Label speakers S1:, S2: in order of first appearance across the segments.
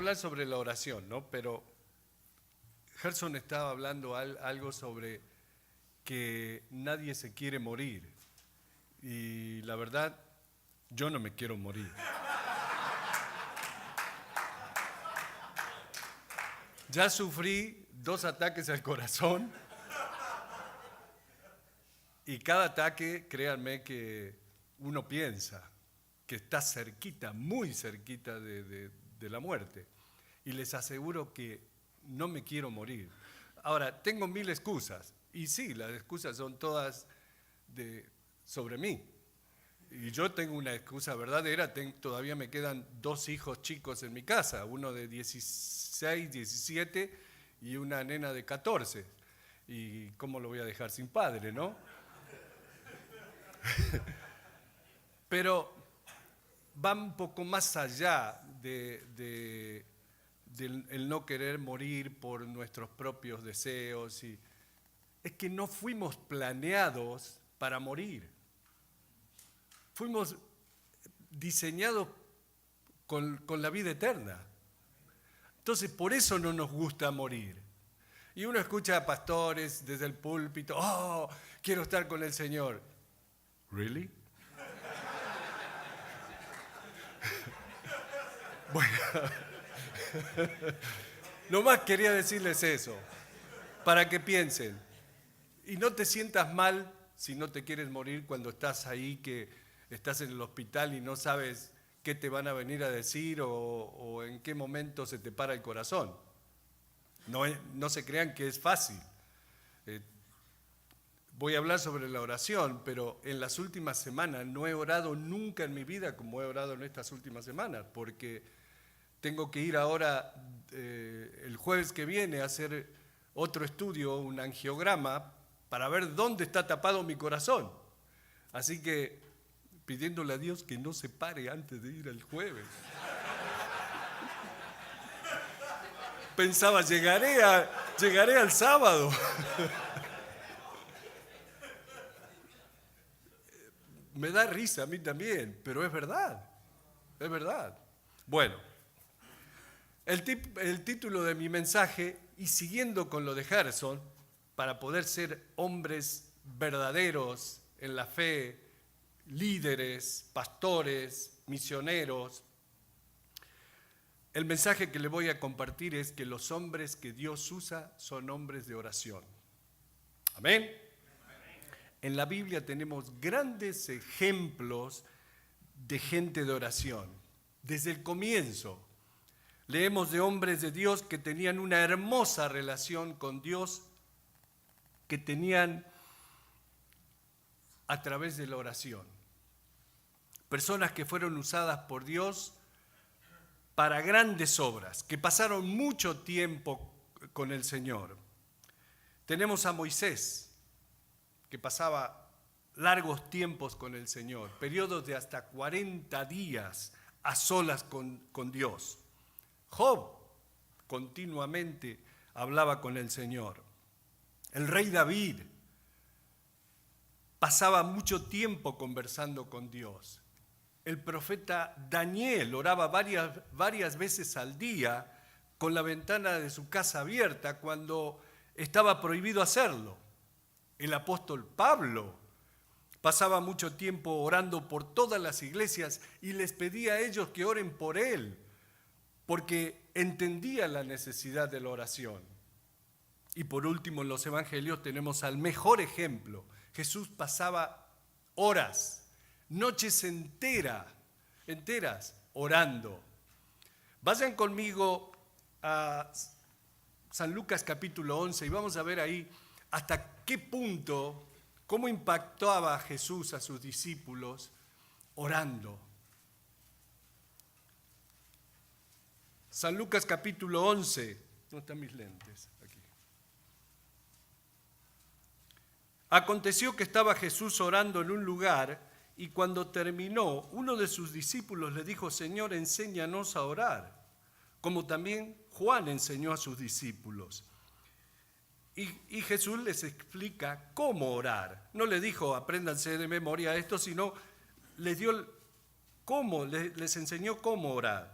S1: hablar sobre la oración, ¿no? Pero Gerson estaba hablando algo sobre que nadie se quiere morir. Y la verdad, yo no me quiero morir. Ya sufrí 2 ataques al corazón y cada ataque, créanme que uno piensa que está cerquita, muy cerquita de la muerte. Y les aseguro que no me quiero morir. Ahora, tengo 1000 excusas. Y sí, las excusas son todas sobre mí. Y yo tengo una excusa verdadera, todavía me quedan 2 hijos chicos en mi casa, uno de 16, 17 y una nena de 14. ¿Y cómo lo voy a dejar sin padre, no? Pero va un poco más allá del no querer morir por nuestros propios deseos. Es que no fuimos planeados para morir. Fuimos diseñados con la vida eterna. Entonces, por eso no nos gusta morir. Y uno escucha a pastores desde el púlpito, ¡oh, quiero estar con el Señor! ¿Really? Bueno, nomás quería decirles eso, para que piensen. Y no te sientas mal si no te quieres morir cuando estás ahí, que estás en el hospital y no sabes qué te van a venir a decir o en qué momento se te para el corazón. No se crean que es fácil. Voy a hablar sobre la oración, pero en las últimas semanas no he orado nunca en mi vida como he orado en estas últimas semanas, porque tengo que ir ahora el jueves que viene a hacer otro estudio, un angiograma, para ver dónde está tapado mi corazón. Así que pidiéndole a Dios que no se pare antes de ir el jueves. Pensaba, llegaré al sábado. Me da risa a mí también, pero es verdad, es verdad. Bueno, el título de mi mensaje, y siguiendo con lo de Gerson, para poder ser hombres verdaderos en la fe, líderes, pastores, misioneros, el mensaje que le voy a compartir es que los hombres que Dios usa son hombres de oración. Amén. En la Biblia tenemos grandes ejemplos de gente de oración. Desde el comienzo leemos de hombres de Dios que tenían una hermosa relación con Dios, que tenían a través de la oración. Personas que fueron usadas por Dios para grandes obras, que pasaron mucho tiempo con el Señor. Tenemos a Moisés, que pasaba largos tiempos con el Señor, periodos de hasta 40 días a solas con Dios. Job continuamente hablaba con el Señor. El rey David pasaba mucho tiempo conversando con Dios. El profeta Daniel oraba varias veces al día con la ventana de su casa abierta cuando estaba prohibido hacerlo. El apóstol Pablo pasaba mucho tiempo orando por todas las iglesias y les pedía a ellos que oren por él, porque entendía la necesidad de la oración. Y por último, en los evangelios tenemos al mejor ejemplo. Jesús pasaba horas, noches enteras orando. Vayan conmigo a San Lucas capítulo 11 y vamos a ver ahí hasta qué punto, cómo impactaba Jesús a sus discípulos orando. San Lucas capítulo 11. ¿Dónde están mis lentes? Aquí. Aconteció que estaba Jesús orando en un lugar y cuando terminó, uno de sus discípulos le dijo: Señor, enséñanos a orar, como también Juan enseñó a sus discípulos. Y Jesús les explica cómo orar. No le dijo, apréndanse de memoria esto, sino les enseñó cómo orar.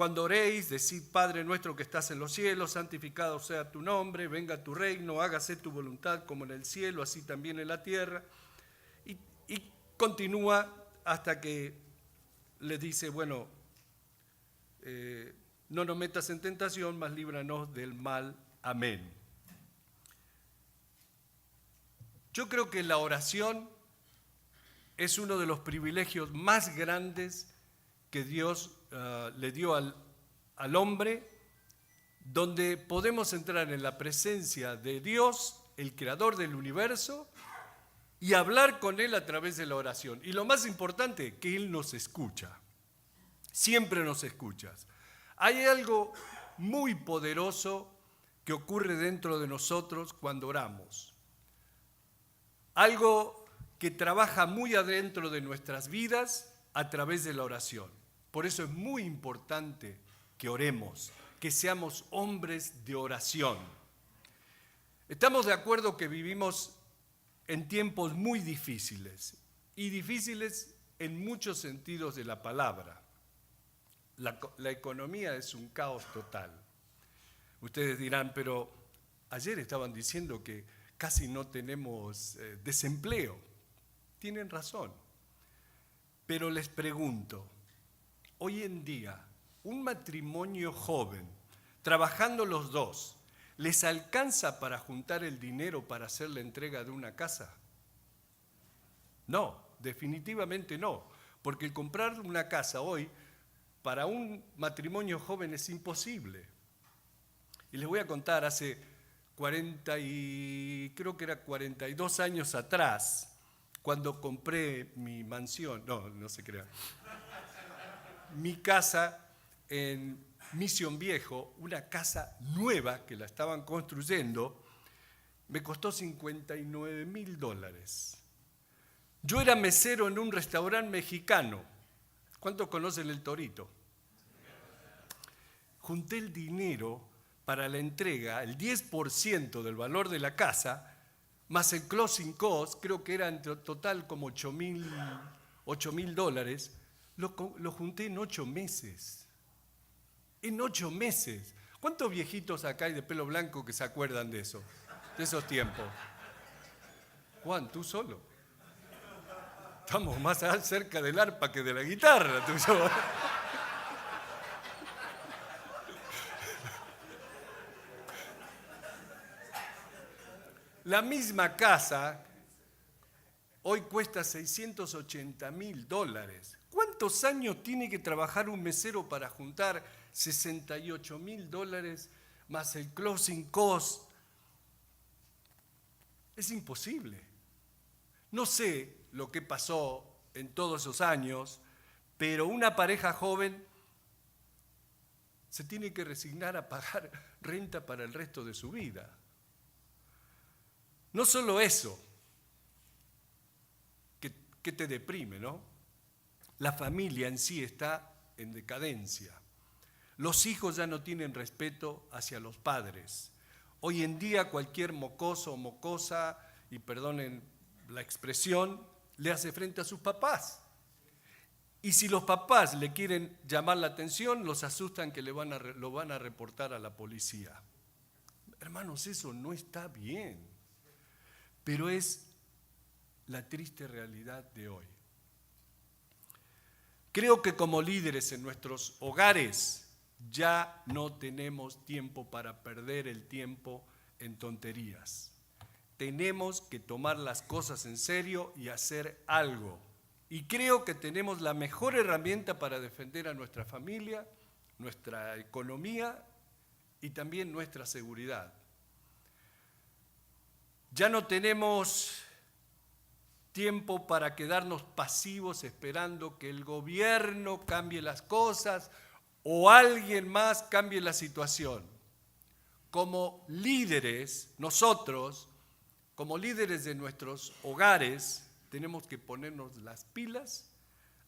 S1: Cuando oréis, decid, Padre nuestro que estás en los cielos, santificado sea tu nombre, venga tu reino, hágase tu voluntad como en el cielo, así también en la tierra. Y continúa hasta que le dice, bueno, no nos metas en tentación, mas líbranos del mal. Amén. Yo creo que la oración es uno de los privilegios más grandes que Dios le dio al hombre, donde podemos entrar en la presencia de Dios, el creador del universo, y hablar con Él a través de la oración. Y lo más importante, que Él nos escucha. Siempre nos escuchas. Hay algo muy poderoso que ocurre dentro de nosotros cuando oramos. Algo que trabaja muy adentro de nuestras vidas a través de la oración. Por eso es muy importante que oremos, que seamos hombres de oración. Estamos de acuerdo que vivimos en tiempos muy difíciles, y difíciles en muchos sentidos de la palabra. La economía es un caos total. Ustedes dirán, pero ayer estaban diciendo que casi no tenemos desempleo. Tienen razón. Pero les pregunto, hoy en día, un matrimonio joven, trabajando los dos, ¿les alcanza para juntar el dinero para hacer la entrega de una casa? No, definitivamente no, porque el comprar una casa hoy para un matrimonio joven es imposible. Y les voy a contar, hace 42 años atrás, cuando compré mi mansión, no se crea, mi casa en Mission Viejo, una casa nueva que la estaban construyendo, me costó $59,000. Yo era mesero en un restaurante mexicano. ¿Cuántos conocen el Torito? Junté el dinero para la entrega, el 10% del valor de la casa, más el closing cost, creo que era en total como $8,000, lo junté en 8 meses. En 8 meses. ¿Cuántos viejitos acá hay de pelo blanco que se acuerdan de eso? De esos tiempos. Juan, tú solo. Estamos más cerca del arpa que de la guitarra, tú solo. La misma casa hoy cuesta $680,000. ¿Cuántos años tiene que trabajar un mesero para juntar $68,000 más el closing cost? Es imposible. No sé lo que pasó en todos esos años, pero una pareja joven se tiene que resignar a pagar renta para el resto de su vida. No solo eso, que te deprime, ¿no? La familia en sí está en decadencia. Los hijos ya no tienen respeto hacia los padres. Hoy en día cualquier mocoso o mocosa, y perdonen la expresión, le hace frente a sus papás. Y si los papás le quieren llamar la atención, los asustan que lo van a reportar a la policía. Hermanos, eso no está bien. Pero es la triste realidad de hoy. Creo que como líderes en nuestros hogares ya no tenemos tiempo para perder el tiempo en tonterías. Tenemos que tomar las cosas en serio y hacer algo. Y creo que tenemos la mejor herramienta para defender a nuestra familia, nuestra economía y también nuestra seguridad. Ya no tenemos tiempo para quedarnos pasivos esperando que el gobierno cambie las cosas o alguien más cambie la situación. Como líderes, nosotros, como líderes de nuestros hogares, tenemos que ponernos las pilas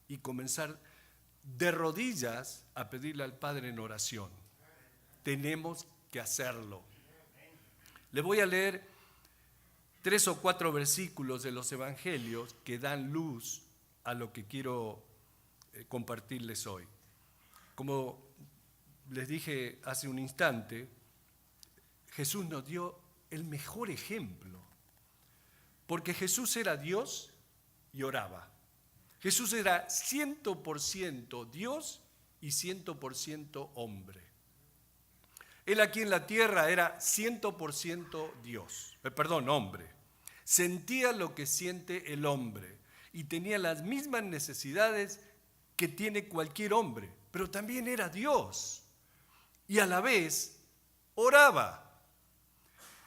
S1: y comenzar de rodillas a pedirle al Padre en oración. Tenemos que hacerlo. Les voy a leer 3 o 4 versículos de los evangelios que dan luz a lo que quiero compartirles hoy. Como les dije hace un instante, Jesús nos dio el mejor ejemplo, porque Jesús era Dios y oraba. Jesús era 100% Dios y 100% hombre. Él aquí en la tierra era 100% hombre. Sentía lo que siente el hombre y tenía las mismas necesidades que tiene cualquier hombre, pero también era Dios y a la vez oraba.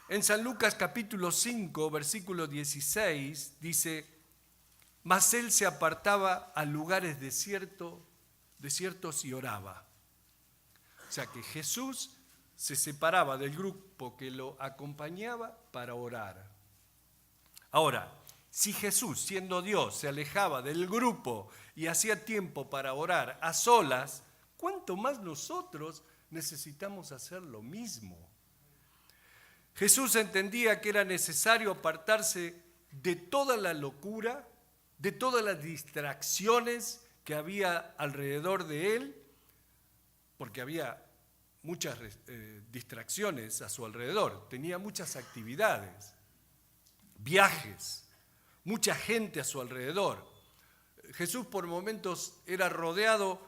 S1: En San Lucas capítulo 5, versículo 16 dice: mas él se apartaba a lugares desiertos y oraba. O sea que Jesús se separaba del grupo que lo acompañaba para orar. Ahora, si Jesús, siendo Dios, se alejaba del grupo y hacía tiempo para orar a solas, ¿cuánto más nosotros necesitamos hacer lo mismo? Jesús entendía que era necesario apartarse de toda la locura, de todas las distracciones que había alrededor de él, porque había muchas distracciones a su alrededor, tenía muchas actividades, viajes, mucha gente a su alrededor. Jesús por momentos era rodeado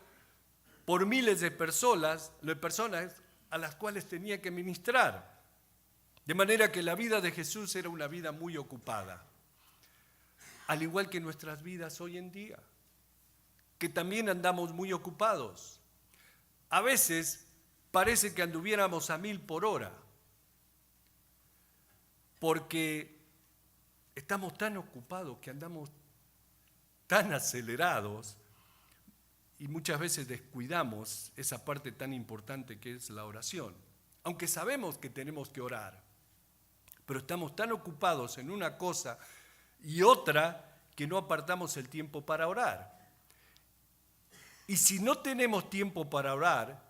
S1: por miles de personas a las cuales tenía que ministrar. De manera que la vida de Jesús era una vida muy ocupada, al igual que nuestras vidas hoy en día, que también andamos muy ocupados. A veces parece que anduviéramos a 1000 por hora, porque estamos tan ocupados que andamos tan acelerados y muchas veces descuidamos esa parte tan importante que es la oración. Aunque sabemos que tenemos que orar, pero estamos tan ocupados en una cosa y otra que no apartamos el tiempo para orar. Y si no tenemos tiempo para orar,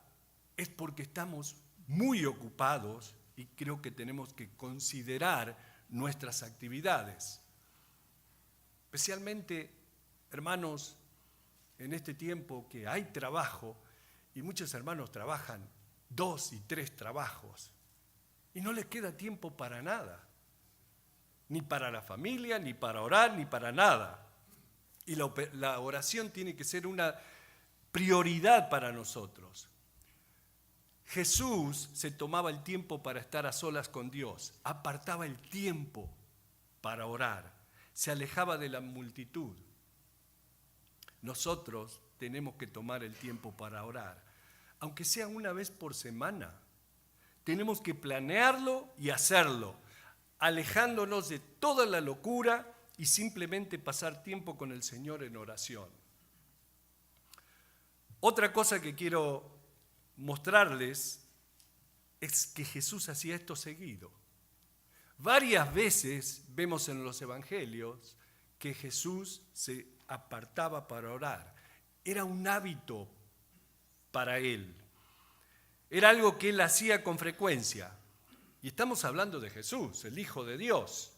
S1: es porque estamos muy ocupados y creo que tenemos que considerar nuestras actividades. Especialmente, hermanos, en este tiempo que hay trabajo y muchos hermanos trabajan 2 y 3 trabajos y no les queda tiempo para nada, ni para la familia, ni para orar, ni para nada. Y la oración tiene que ser una prioridad para nosotros. Jesús se tomaba el tiempo para estar a solas con Dios, apartaba el tiempo para orar, se alejaba de la multitud. Nosotros tenemos que tomar el tiempo para orar, aunque sea una vez por semana. Tenemos que planearlo y hacerlo, alejándonos de toda la locura y simplemente pasar tiempo con el Señor en oración. Otra cosa que quiero mostrarles es que Jesús hacía esto seguido. Varias veces vemos en los evangelios que Jesús se apartaba para orar. Era un hábito para él. Era algo que él hacía con frecuencia. Y estamos hablando de Jesús, el Hijo de Dios,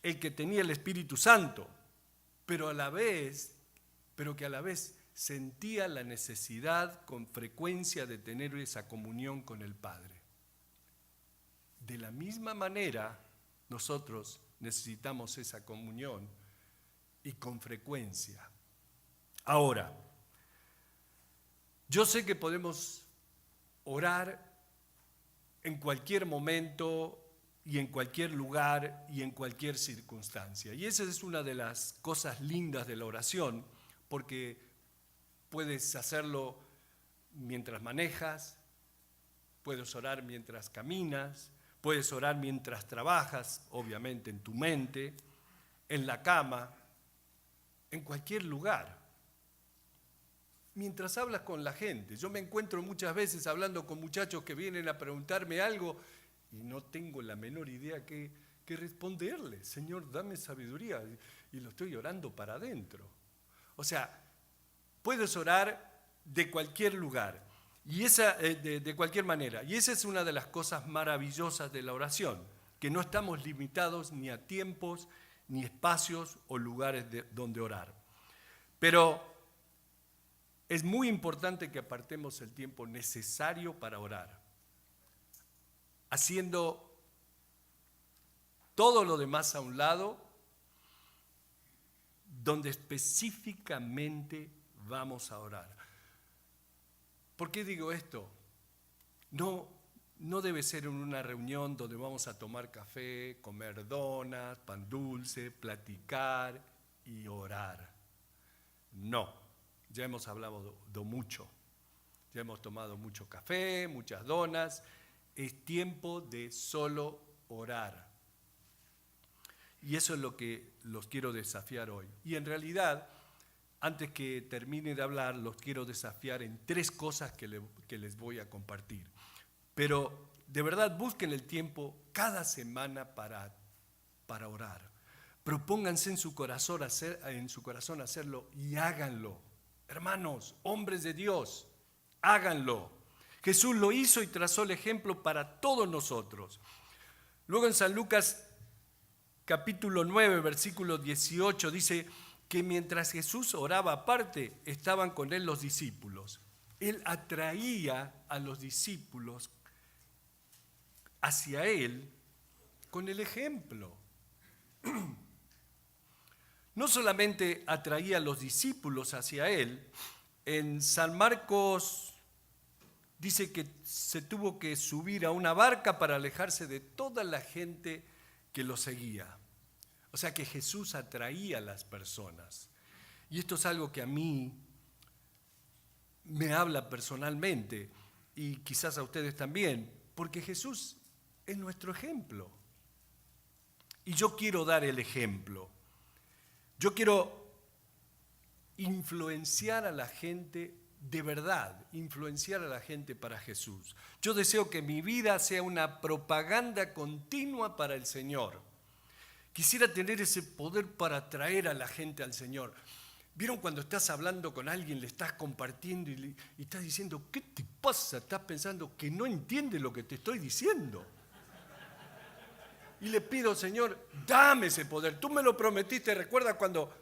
S1: el que tenía el Espíritu Santo, pero que a la vez sentía la necesidad con frecuencia de tener esa comunión con el Padre. De la misma manera, nosotros necesitamos esa comunión y con frecuencia. Ahora, yo sé que podemos orar en cualquier momento y en cualquier lugar y en cualquier circunstancia. Y esa es una de las cosas lindas de la oración, porque puedes hacerlo mientras manejas, puedes orar mientras caminas, puedes orar mientras trabajas, obviamente en tu mente, en la cama, en cualquier lugar. Mientras hablas con la gente. Yo me encuentro muchas veces hablando con muchachos que vienen a preguntarme algo y no tengo la menor idea que responderles. Señor, dame sabiduría. Y lo estoy orando para adentro. O sea, puedes orar de cualquier lugar, y de cualquier manera. Y esa es una de las cosas maravillosas de la oración, que no estamos limitados ni a tiempos, ni espacios o lugares donde orar. Pero es muy importante que apartemos el tiempo necesario para orar, haciendo todo lo demás a un lado, donde específicamente vamos a orar. ¿Por qué digo esto? No debe ser en una reunión donde vamos a tomar café, comer donas, pan dulce, platicar y orar. No, ya hemos hablado de mucho. Ya hemos tomado mucho café, muchas donas. Es tiempo de solo orar. Y eso es lo que los quiero desafiar hoy. Y en realidad, antes que termine de hablar, los quiero desafiar en 3 cosas que les voy a compartir. Pero de verdad busquen el tiempo cada semana para orar. Propónganse en su corazón hacerlo y háganlo. Hermanos, hombres de Dios, háganlo. Jesús lo hizo y trazó el ejemplo para todos nosotros. Luego en San Lucas capítulo 9, versículo 18, dice que mientras Jesús oraba aparte, estaban con él los discípulos. Él atraía a los discípulos hacia él con el ejemplo. No solamente atraía a los discípulos hacia él, en San Marcos dice que se tuvo que subir a una barca para alejarse de toda la gente que lo seguía. O sea que Jesús atraía a las personas. Y esto es algo que a mí me habla personalmente y quizás a ustedes también, porque Jesús es nuestro ejemplo. Y yo quiero dar el ejemplo. Yo quiero influenciar a la gente de verdad, influenciar a la gente para Jesús. Yo deseo que mi vida sea una propaganda continua para el Señor. Quisiera tener ese poder para atraer a la gente al Señor. ¿Vieron cuando estás hablando con alguien, le estás compartiendo y estás diciendo, ¿qué te pasa? Estás pensando que no entiende lo que te estoy diciendo. Y le pido, Señor, dame ese poder. Tú me lo prometiste. ¿Recuerda cuando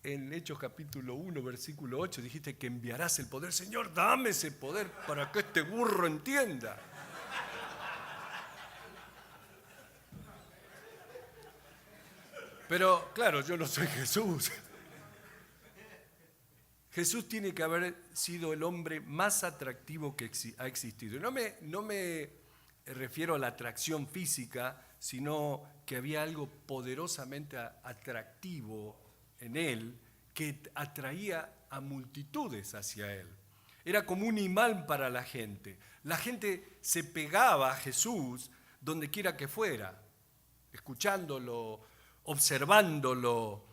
S1: en Hechos capítulo 1, versículo 8, dijiste que enviarás el poder? Señor, dame ese poder para que este burro entienda. Pero claro, yo no soy Jesús. Jesús tiene que haber sido el hombre más atractivo que ha existido. No me refiero a la atracción física, sino que había algo poderosamente atractivo en él que atraía a multitudes hacia él. Era como un imán para la gente. La gente se pegaba a Jesús donde quiera que fuera, escuchándolo, observándolo.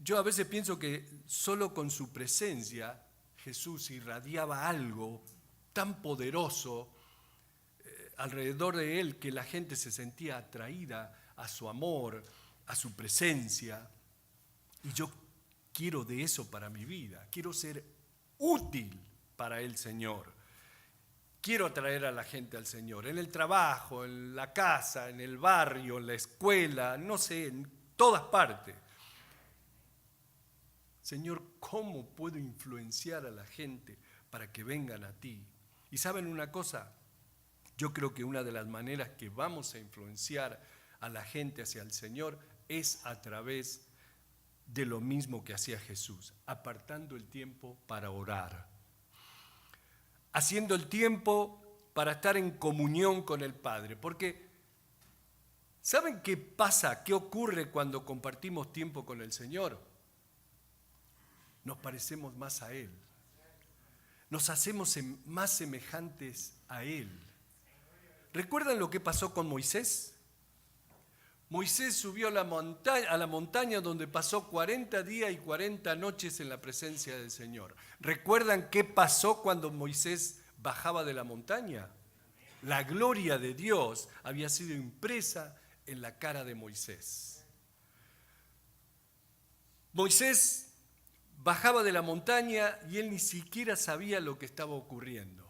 S1: Yo a veces pienso que solo con su presencia Jesús irradiaba algo tan poderoso alrededor de él que la gente se sentía atraída a su amor, a su presencia. Y yo quiero de eso para mi vida. Quiero ser útil para el Señor. Quiero atraer a la gente al Señor, en el trabajo, en la casa, en el barrio, en la escuela, no sé, en todas partes. Señor, ¿cómo puedo influenciar a la gente para que vengan a ti? Y ¿saben una cosa? Yo creo que una de las maneras que vamos a influenciar a la gente hacia el Señor es a través de lo mismo que hacía Jesús, apartando el tiempo para orar, haciendo el tiempo para estar en comunión con el Padre. Porque, ¿saben qué pasa? ¿Qué ocurre cuando compartimos tiempo con el Señor? Nos parecemos más a Él. Nos hacemos más semejantes a Él. ¿Recuerdan lo que pasó con Moisés? Moisés subió a la montaña donde pasó 40 días y 40 noches en la presencia del Señor. ¿Recuerdan qué pasó cuando Moisés bajaba de la montaña? La gloria de Dios había sido impresa en la cara de Moisés. Moisés bajaba de la montaña y él ni siquiera sabía lo que estaba ocurriendo,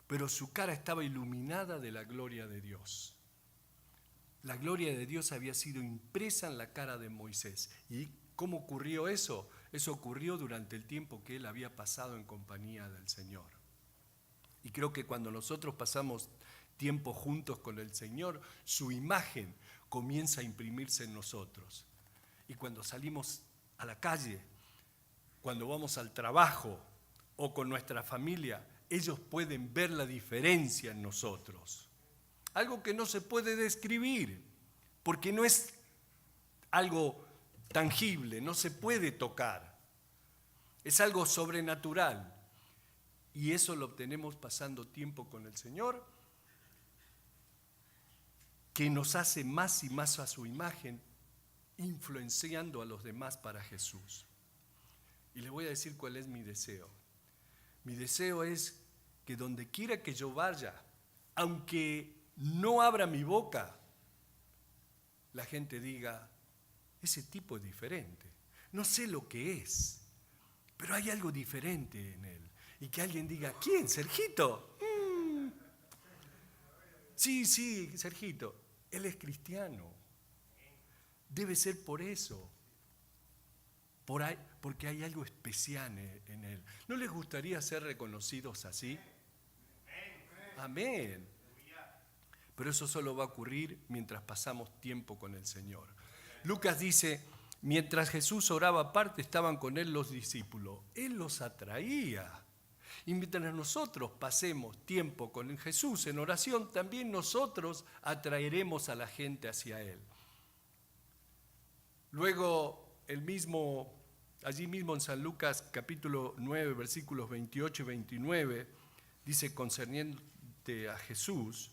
S1: pero su cara estaba iluminada de la gloria de Dios. La gloria de Dios había sido impresa en la cara de Moisés. ¿Y cómo ocurrió eso? Eso ocurrió durante el tiempo que él había pasado en compañía del Señor. Y creo que cuando nosotros pasamos tiempo juntos con el Señor, su imagen comienza a imprimirse en nosotros. Y cuando salimos a la calle, cuando vamos al trabajo o con nuestra familia, ellos pueden ver la diferencia en nosotros. Algo que no se puede describir, porque no es algo tangible, no se puede tocar. Es algo sobrenatural. Y eso lo obtenemos pasando tiempo con el Señor, que nos hace más y más a su imagen, influenciando a los demás para Jesús. Y les voy a decir cuál es mi deseo. Mi deseo es que donde quiera que yo vaya, aunque no abra mi boca, la gente diga, ese tipo es diferente. No sé lo que es, pero hay algo diferente en él. Y que alguien diga, ¿quién? ¿Sergito? Sí, Sergito. Él es cristiano. Debe ser por eso. Porque hay algo especial en él. ¿No les gustaría ser reconocidos así? Amén. Pero eso solo va a ocurrir mientras pasamos tiempo con el Señor. Lucas dice, mientras Jesús oraba aparte, estaban con él los discípulos. Él los atraía. Y mientras nosotros pasemos tiempo con Jesús en oración, también nosotros atraeremos a la gente hacia Él. Luego, allí mismo en San Lucas capítulo 9, versículos 28 y 29, dice concerniente a Jesús,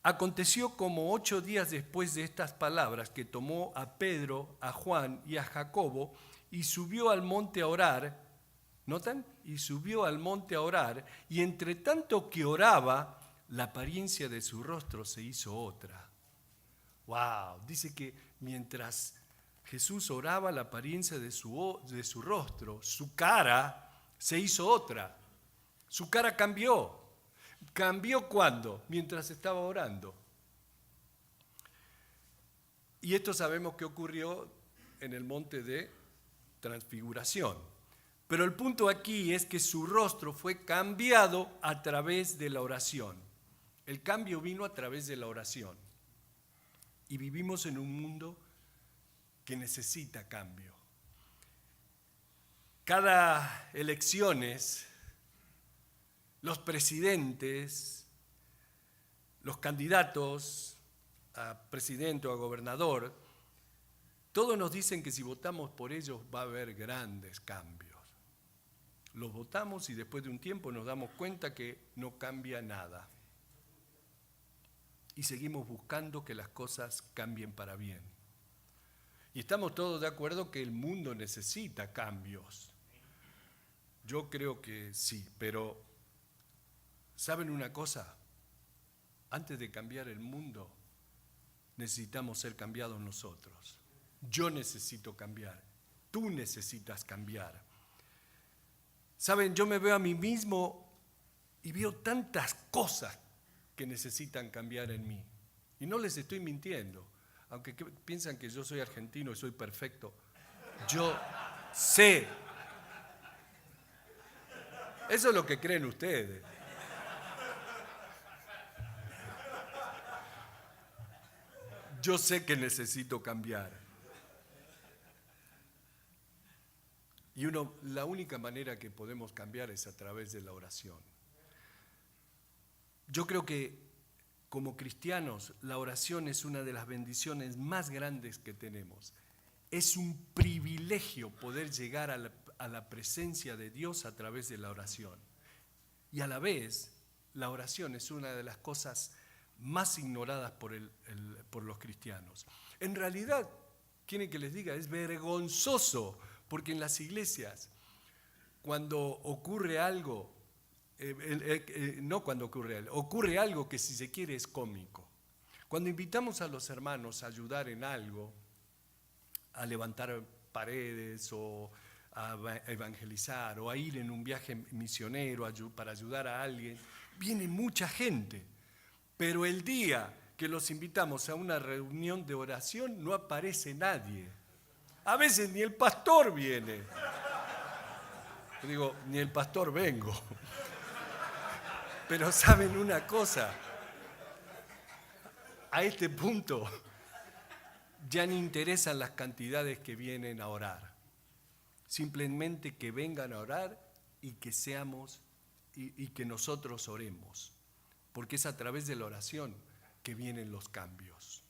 S1: aconteció como 8 días después de estas palabras que tomó a Pedro, a Juan y a Jacobo y subió al monte a orar. ¿Notan? Y subió al monte a orar, y entre tanto que oraba, la apariencia de su rostro se hizo otra. ¡Wow! Dice que mientras Jesús oraba, la apariencia de su rostro, su cara, se hizo otra. Su cara cambió. ¿Cambió cuándo? Mientras estaba orando. Y esto sabemos que ocurrió en el monte de Transfiguración. Pero el punto aquí es que su rostro fue cambiado a través de la oración. El cambio vino a través de la oración. Y vivimos en un mundo que necesita cambio. Cada elecciones, los presidentes, los candidatos a presidente o a gobernador, todos nos dicen que si votamos por ellos va a haber grandes cambios. Los votamos y después de un tiempo nos damos cuenta que no cambia nada. Y seguimos buscando que las cosas cambien para bien. Y estamos todos de acuerdo que el mundo necesita cambios. Yo creo que sí, pero ¿saben una cosa? Antes de cambiar el mundo, necesitamos ser cambiados nosotros. Yo necesito cambiar. Tú necesitas cambiar. Saben, yo me veo a mí mismo y veo tantas cosas que necesitan cambiar en mí. Y no les estoy mintiendo, aunque piensan que yo soy argentino y soy perfecto. Yo sé. Eso es lo que creen ustedes. Yo sé que necesito cambiar. Y la única manera que podemos cambiar es a través de la oración. Yo creo que como cristianos la oración es una de las bendiciones más grandes que tenemos. Es un privilegio poder llegar a la presencia de Dios a través de la oración. Y a la vez, la oración es una de las cosas más ignoradas por los cristianos. En realidad, quieren que les diga, es vergonzoso. Porque en las iglesias, cuando ocurre algo, ocurre algo que si se quiere es cómico. Cuando invitamos a los hermanos a ayudar en algo, a levantar paredes o a evangelizar o a ir en un viaje misionero para ayudar a alguien, viene mucha gente. Pero el día que los invitamos a una reunión de oración no aparece nadie. A veces ni el pastor viene. Yo digo, ni el pastor vengo. Pero ¿saben una cosa? A este punto ya ni interesan las cantidades que vienen a orar. Simplemente que vengan a orar y que seamos y que nosotros oremos. Porque es a través de la oración que vienen los cambios.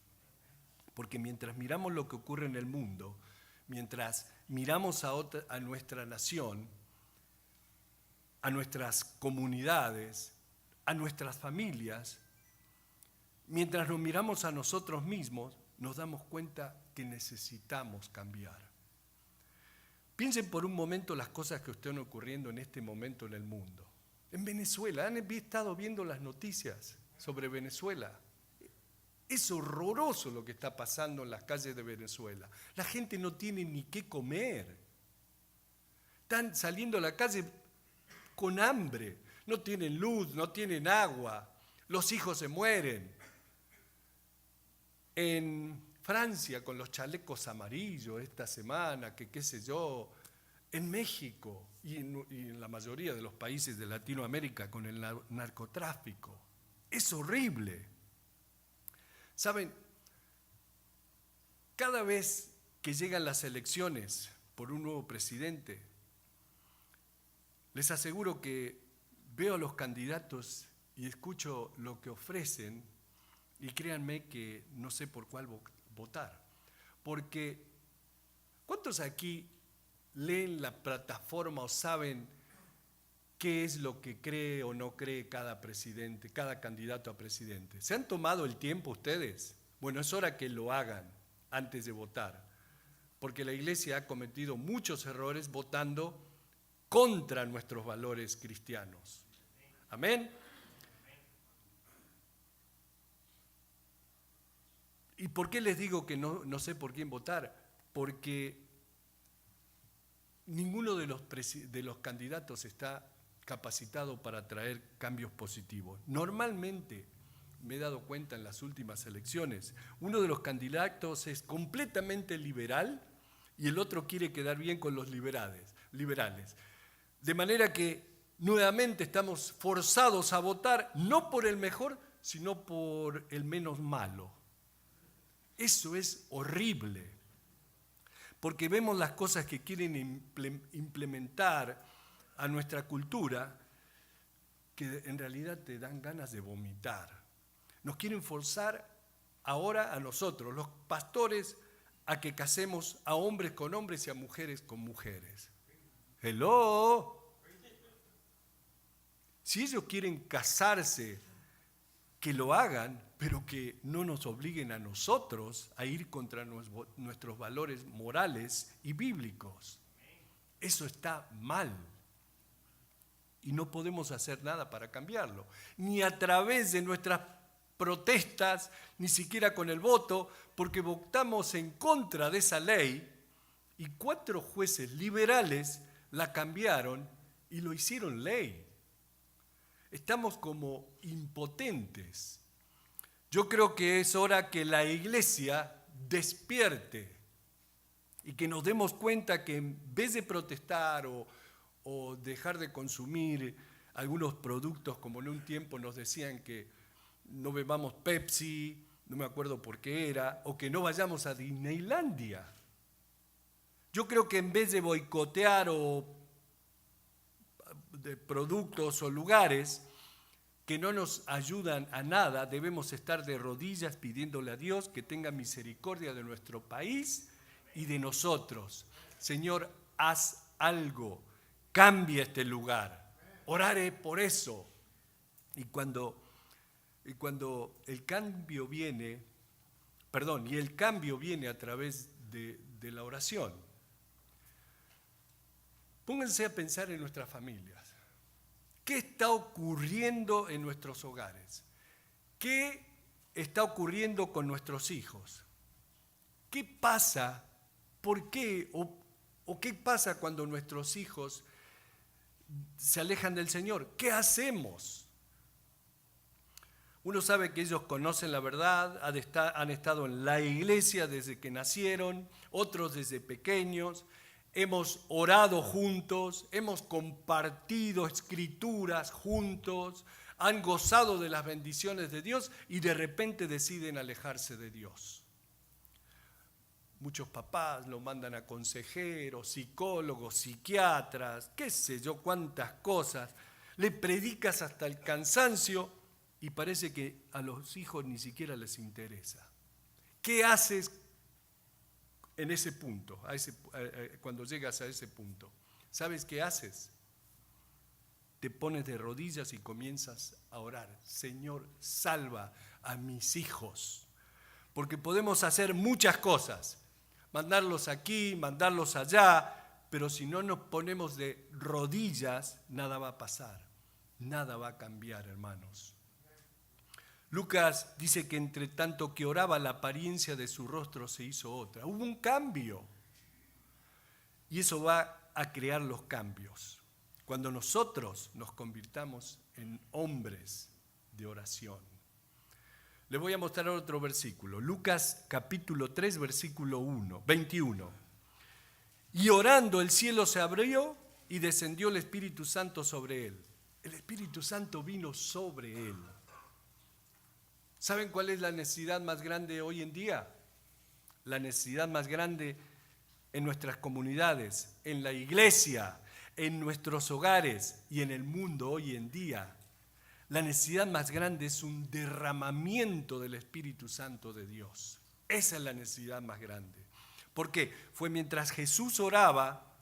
S1: Porque mientras miramos lo que ocurre en el mundo, mientras miramos a nuestra nación, a nuestras comunidades, a nuestras familias, mientras nos miramos a nosotros mismos, nos damos cuenta que necesitamos cambiar. Piensen por un momento las cosas que están ocurriendo en este momento en el mundo. En Venezuela, ¿han estado viendo las noticias sobre Venezuela? Es horroroso lo que está pasando en las calles de Venezuela. La gente no tiene ni qué comer. Están saliendo a la calle con hambre. No tienen luz, no tienen agua. Los hijos se mueren. En Francia, con los chalecos amarillos esta semana, que qué sé yo. En México y en la mayoría de los países de Latinoamérica con el narcotráfico. Es horrible. ¿Saben? Cada vez que llegan las elecciones por un nuevo presidente, les aseguro que veo a los candidatos y escucho lo que ofrecen y créanme que no sé por cuál votar. Porque, ¿cuántos aquí leen la plataforma o saben qué es lo que cree o no cree cada presidente, cada candidato a presidente? ¿Se han tomado el tiempo ustedes? Bueno, es hora que lo hagan antes de votar, porque la Iglesia ha cometido muchos errores votando contra nuestros valores cristianos. Amén. ¿Y por qué les digo que no sé por quién votar? Porque ninguno de los candidatos está capacitado para traer cambios positivos. Normalmente, me he dado cuenta en las últimas elecciones, uno de los candidatos es completamente liberal y el otro quiere quedar bien con los liberales. De manera que nuevamente estamos forzados a votar no por el mejor, sino por el menos malo. Eso es horrible, porque vemos las cosas que quieren implementar a nuestra cultura que en realidad te dan ganas de vomitar. Nos quieren forzar ahora a nosotros, los pastores, a que casemos a hombres con hombres y a mujeres con mujeres. ¡Hello! Si ellos quieren casarse, que lo hagan, pero que no nos obliguen a nosotros a ir contra nuestros valores morales y bíblicos. Eso está mal. Y no podemos hacer nada para cambiarlo. Ni a través de nuestras protestas, ni siquiera con el voto, porque votamos en contra de esa ley y 4 jueces liberales la cambiaron y lo hicieron ley. Estamos como impotentes. Yo creo que es hora que la Iglesia despierte y que nos demos cuenta que en vez de protestar o dejar de consumir algunos productos, como en un tiempo nos decían que no bebamos Pepsi, no me acuerdo por qué era, o que no vayamos a Disneylandia. Yo creo que en vez de boicotear de productos o lugares que no nos ayudan a nada, debemos estar de rodillas pidiéndole a Dios que tenga misericordia de nuestro país y de nosotros. Señor, haz algo, cambia este lugar. Oraré por eso. Y cuando el cambio viene, y el cambio viene a través de la oración. Pónganse a pensar en nuestras familias. ¿Qué está ocurriendo en nuestros hogares? ¿Qué está ocurriendo con nuestros hijos? ¿Qué pasa? ¿Por qué? ¿O qué pasa cuando nuestros hijos se alejan del Señor? ¿Qué hacemos? Uno sabe que ellos conocen la verdad, han estado en la iglesia desde que nacieron, otros desde pequeños, hemos orado juntos, hemos compartido escrituras juntos, han gozado de las bendiciones de Dios y de repente deciden alejarse de Dios. Muchos papás lo mandan a consejeros, psicólogos, psiquiatras, qué sé yo, cuántas cosas. Le predicas hasta el cansancio y parece que a los hijos ni siquiera les interesa. ¿Qué haces en ese punto, cuando llegas a ese punto? ¿Sabes qué haces? Te pones de rodillas y comienzas a orar. Señor, salva a mis hijos. Porque podemos hacer muchas cosas. Mandarlos aquí, mandarlos allá, pero si no nos ponemos de rodillas, nada va a pasar. Nada va a cambiar, hermanos. Lucas dice que entre tanto que oraba, la apariencia de su rostro se hizo otra. Hubo un cambio. Y eso va a crear los cambios. Cuando nosotros nos convirtamos en hombres de oración. Les voy a mostrar otro versículo. Lucas capítulo 3, versículo 21. Y orando el cielo se abrió y descendió el Espíritu Santo sobre él. El Espíritu Santo vino sobre él. ¿Saben cuál es la necesidad más grande hoy en día? La necesidad más grande en nuestras comunidades, en la iglesia, en nuestros hogares y en el mundo hoy en día. La necesidad más grande es un derramamiento del Espíritu Santo de Dios. Esa es la necesidad más grande. ¿Por qué? Fue mientras Jesús oraba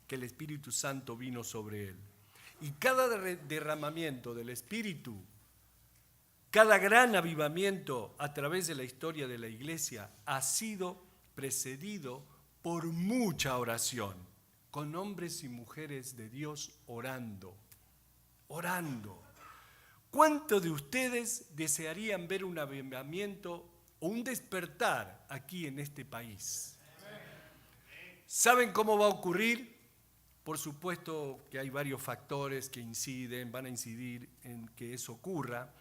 S1: que el Espíritu Santo vino sobre él. Y cada derramamiento del Espíritu, cada gran avivamiento a través de la historia de la iglesia ha sido precedido por mucha oración, con hombres y mujeres de Dios orando. ¿Cuántos de ustedes desearían ver un avivamiento o un despertar aquí en este país? ¿Saben cómo va a ocurrir? Por supuesto que hay varios factores que van a incidir en que eso ocurra,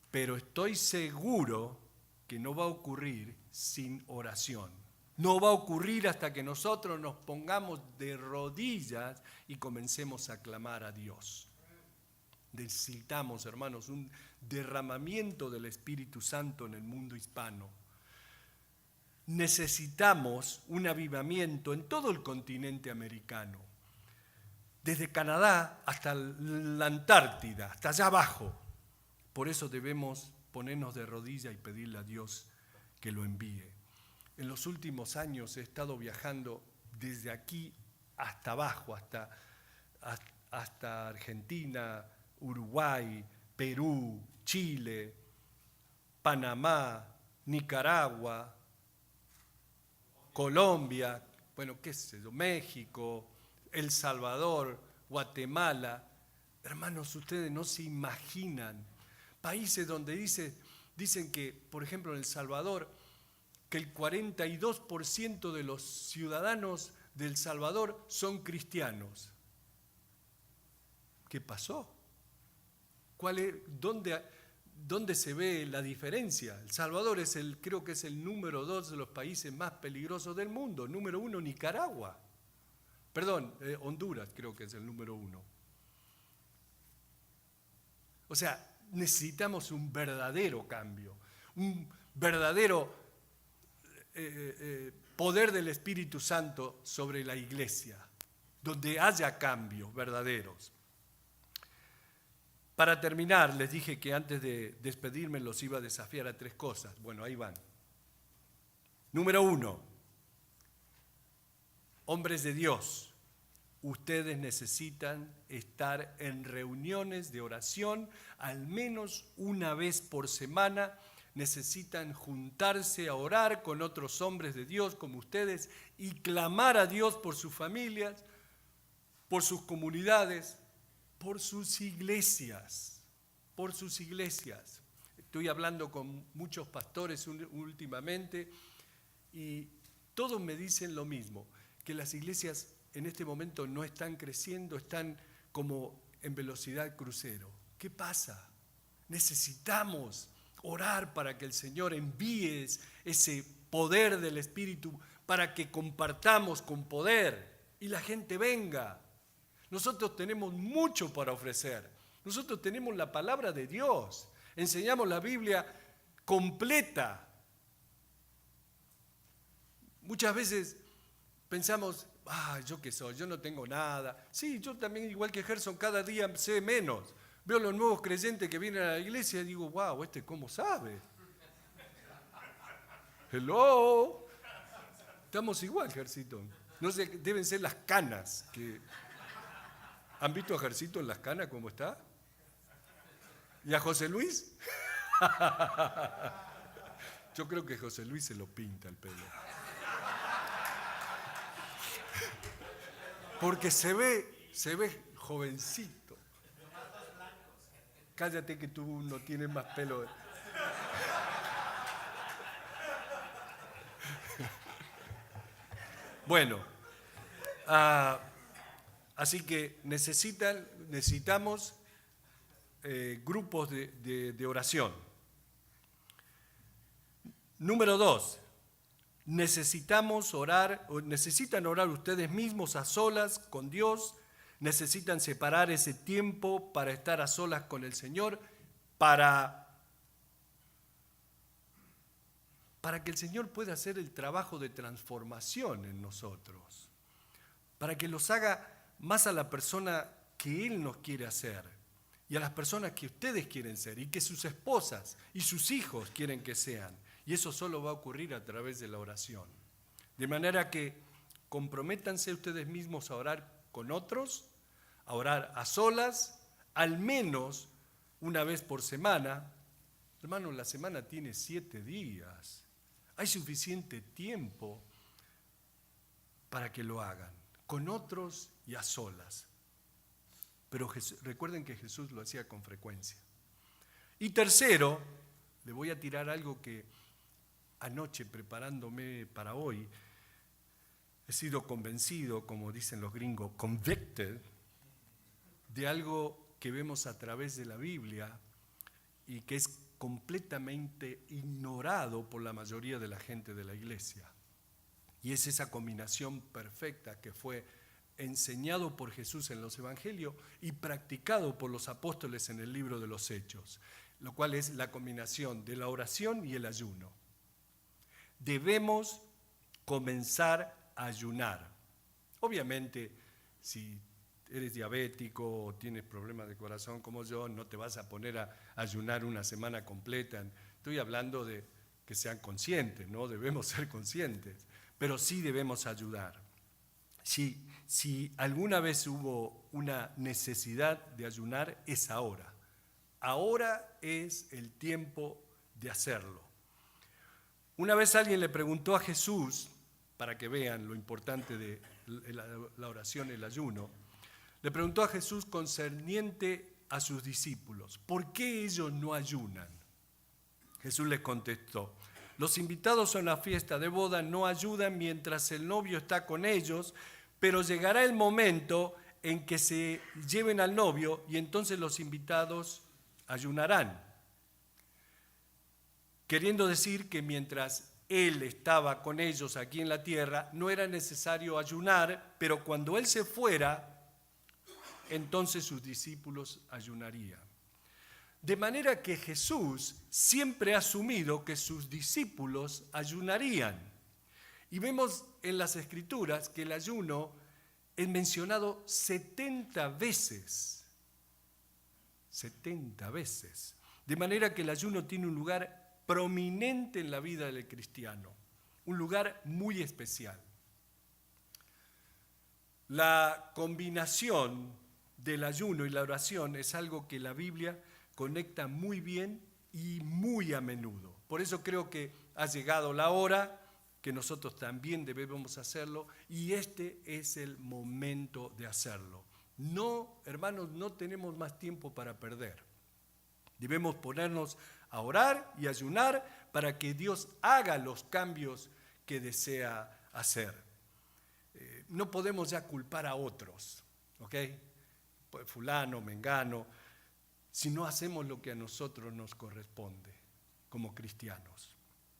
S1: pero estoy seguro que no va a ocurrir sin oración. No va a ocurrir hasta que nosotros nos pongamos de rodillas y comencemos a clamar a Dios. Necesitamos, hermanos, un derramamiento del Espíritu Santo en el mundo hispano. Necesitamos un avivamiento en todo el continente americano, desde Canadá hasta la Antártida, hasta allá abajo. Por eso debemos ponernos de rodillas y pedirle a Dios que lo envíe. En los últimos años he estado viajando desde aquí hasta abajo, hasta Argentina, Uruguay, Perú, Chile, Panamá, Nicaragua, Colombia, México, El Salvador, Guatemala. Hermanos, ustedes no se imaginan. Países donde dicen que, por ejemplo, en El Salvador, que el 42% de los ciudadanos de El Salvador son cristianos. ¿Qué pasó? ¿Dónde se ve la diferencia? El Salvador creo que es el número 2 de los países más peligrosos del mundo. Número 1, Nicaragua. Honduras creo que es el número 1. O sea, necesitamos un verdadero cambio, un verdadero poder del Espíritu Santo sobre la iglesia, donde haya cambios verdaderos. Para terminar, les dije que antes de despedirme los iba a desafiar a 3 cosas. Bueno, ahí van. Número 1, hombres de Dios, ustedes necesitan estar en reuniones de oración al menos una vez por semana. Necesitan juntarse a orar con otros hombres de Dios como ustedes y clamar a Dios por sus familias, por sus comunidades, por sus iglesias. Estoy hablando con muchos pastores últimamente y todos me dicen lo mismo, que las iglesias en este momento no están creciendo, están como en velocidad crucero. ¿Qué pasa? Necesitamos orar para que el Señor envíe ese poder del Espíritu para que compartamos con poder y la gente venga. Nosotros tenemos mucho para ofrecer. Nosotros tenemos la palabra de Dios. Enseñamos la Biblia completa. Muchas veces pensamos, ¿yo qué soy? Yo no tengo nada. Sí, yo también, igual que Gerson, cada día sé menos. Veo los nuevos creyentes que vienen a la iglesia y digo, wow, ¿cómo sabe? Hello. Estamos igual, Gercito. No sé, deben ser las canas. ¿Han visto a Gercito en las canas cómo está? ¿Y a José Luis? Yo creo que José Luis se lo pinta el pelo. Porque se ve jovencito. Cállate que tú no tienes más pelo. Bueno, así que necesitamos grupos de oración. Número 2, necesitan orar ustedes mismos a solas con Dios, necesitan separar ese tiempo para estar a solas con el Señor, para que el Señor pueda hacer el trabajo de transformación en nosotros, para que los haga más a la persona que Él nos quiere hacer y a las personas que ustedes quieren ser y que sus esposas y sus hijos quieren que sean. Y eso solo va a ocurrir a través de la oración. De manera que comprométanse ustedes mismos a orar con otros, a orar a solas, al menos una vez por semana. Hermano, la semana tiene 7 días. Hay suficiente tiempo para que lo hagan, con otros y a solas. Pero recuerden que Jesús lo hacía con frecuencia. Y tercero, le voy a tirar algo que anoche, preparándome para hoy, he sido convencido, como dicen los gringos, convicted, de algo que vemos a través de la Biblia y que es completamente ignorado por la mayoría de la gente de la iglesia. Y es esa combinación perfecta que fue enseñado por Jesús en los evangelios y practicado por los apóstoles en el libro de los Hechos, lo cual es la combinación de la oración y el ayuno. Debemos comenzar a ayunar. Obviamente, si eres diabético o tienes problemas de corazón como yo, no te vas a poner a ayunar una semana completa. Estoy hablando de que sean conscientes, ¿no? Debemos ser conscientes, pero sí debemos ayudar. Si alguna vez hubo una necesidad de ayunar, es ahora. Ahora es el tiempo de hacerlo. Una vez alguien le preguntó a Jesús, para que vean lo importante de la oración y el ayuno, le preguntó a Jesús concerniente a sus discípulos, ¿por qué ellos no ayunan? Jesús les contestó, los invitados a una fiesta de boda no ayudan mientras el novio está con ellos, pero llegará el momento en que se lleven al novio y entonces los invitados ayunarán. Queriendo decir que mientras Él estaba con ellos aquí en la tierra, no era necesario ayunar, pero cuando Él se fuera, entonces sus discípulos ayunarían. De manera que Jesús siempre ha asumido que sus discípulos ayunarían. Y vemos en las Escrituras que el ayuno es mencionado 70 veces. 70 veces. De manera que el ayuno tiene un lugar prominente en la vida del cristiano, un lugar muy especial. La combinación del ayuno y la oración es algo que la Biblia conecta muy bien y muy a menudo. Por eso creo que ha llegado la hora que nosotros también debemos hacerlo y este es el momento de hacerlo. No, hermanos, no tenemos más tiempo para perder. Debemos ponernos a orar y ayunar para que Dios haga los cambios que desea hacer. No podemos ya culpar a otros, ¿ok? Fulano, mengano. si no hacemos lo que a nosotros nos corresponde como cristianos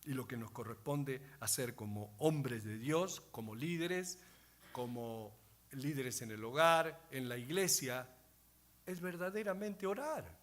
S1: y lo que nos corresponde hacer como hombres de Dios, como líderes en el hogar, en la iglesia, es verdaderamente orar.